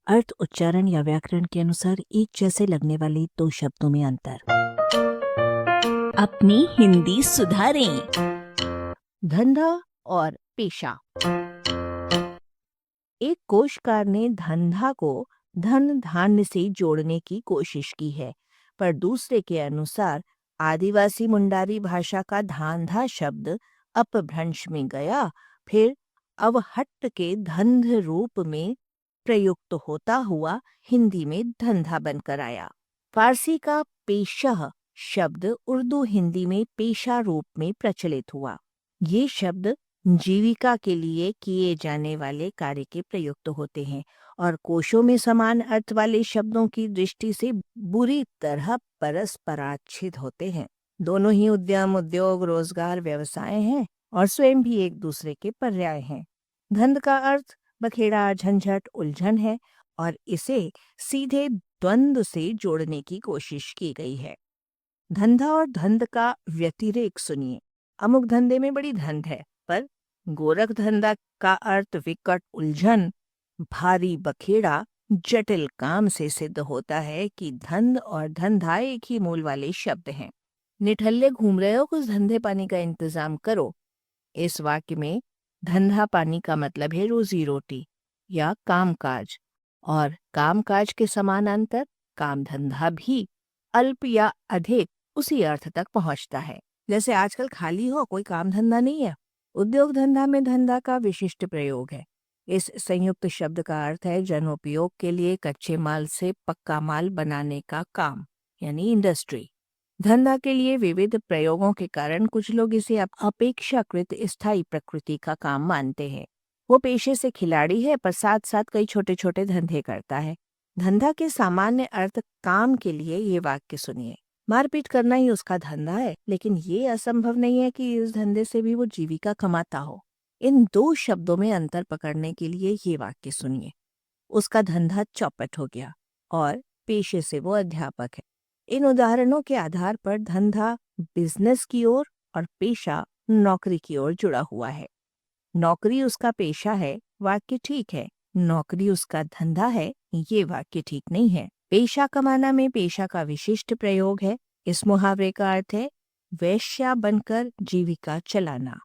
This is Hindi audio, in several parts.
अर्थ, उच्चारण या व्याकरण के अनुसार एक जैसे लगने वाले दो शब्दों में अंतर। अपनी हिंदी सुधारें। धंधा और पेशा। एक कोशकार ने धंधा को धन धान्य से जोड़ने की कोशिश की है, पर दूसरे के अनुसार आदिवासी मुंडारी भाषा का धांधा शब्द अपभ्रंश में गया, फिर अवहट्ट के धंध रूप में प्रयुक्त होता हुआ हिंदी में धंधा बनकर आया। फारसी का पेशा शब्द उर्दू हिंदी में पेशा रूप में प्रचलित हुआ। ये शब्द जीविका के लिए किए जाने वाले कार्य के प्रयुक्त होते हैं और कोशों में समान अर्थ वाले शब्दों की दृष्टि से बुरी तरह परस्पराच्छेद होते हैं। दोनों ही उद्यम, उद्योग, रोजगार, व्यवसाय हैं और स्वयं भी एक दूसरे के पर्याय हैं। धंध का अर्थ बखेड़ा, झंझट, उलझन है और इसे सीधे द्वंद्व से जोड़ने की कोशिश की गई है। धंधा और धंध का व्यतिरेक सुनिए। अमुक धंधे में बड़ी धंध है, पर गोरख धंधा का अर्थ विकट उलझन, भारी बखेड़ा, जटिल काम से सिद्ध होता है कि धंध और धंधा एक ही मूल वाले शब्द हैं। निठल्ले घूम रहे हो, कुछ धंधे पानी का इंतजाम करो। इस वाक्य में धंधा पानी का मतलब है रोजी रोटी या कामकाज, और कामकाज के समानांतर काम धंधा भी अल्प या अधिक उसी अर्थ तक पहुंचता है। जैसे आजकल खाली हो, कोई काम धंधा नहीं है। उद्योग धंधा में धंधा का विशिष्ट प्रयोग है। इस संयुक्त शब्द का अर्थ है जनोपयोग के लिए कच्चे माल से पक्का माल बनाने का काम, यानी इंडस्ट्री। धंधा के लिए विविध प्रयोगों के कारण कुछ लोग इसे अपेक्षाकृत स्थायी प्रकृति का काम मानते हैं। वो पेशे से खिलाड़ी है, पर साथ साथ कई छोटे छोटे धंधे करता है। धंधा के सामान्य अर्थ काम के लिए ये वाक्य सुनिए। मारपीट करना ही उसका धंधा है, लेकिन ये असंभव नहीं है कि इस धंधे से भी वो जीविका कमाता हो। इन दो शब्दों में अंतर पकड़ने के लिए ये वाक्य सुनिए। उसका धंधा चौपट हो गया और पेशे से वो अध्यापक है। इन उदाहरणों के आधार पर धंधा बिजनेस की ओर और पेशा नौकरी की ओर जुड़ा हुआ है। नौकरी उसका पेशा है, वाक्य ठीक है। नौकरी उसका धंधा है, ये वाक्य ठीक नहीं है। पेशा कमाना में पेशा का विशिष्ट प्रयोग है। इस मुहावरे का अर्थ है वैश्या बनकर जीविका चलाना।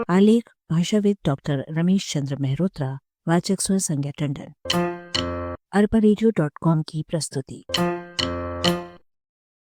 आलेख भाषाविद डॉक्टर रमेश चंद्र मेहरोत्रा, वाचक स्वर संज्ञा टंडन। arparedio.com की प्रस्तुति।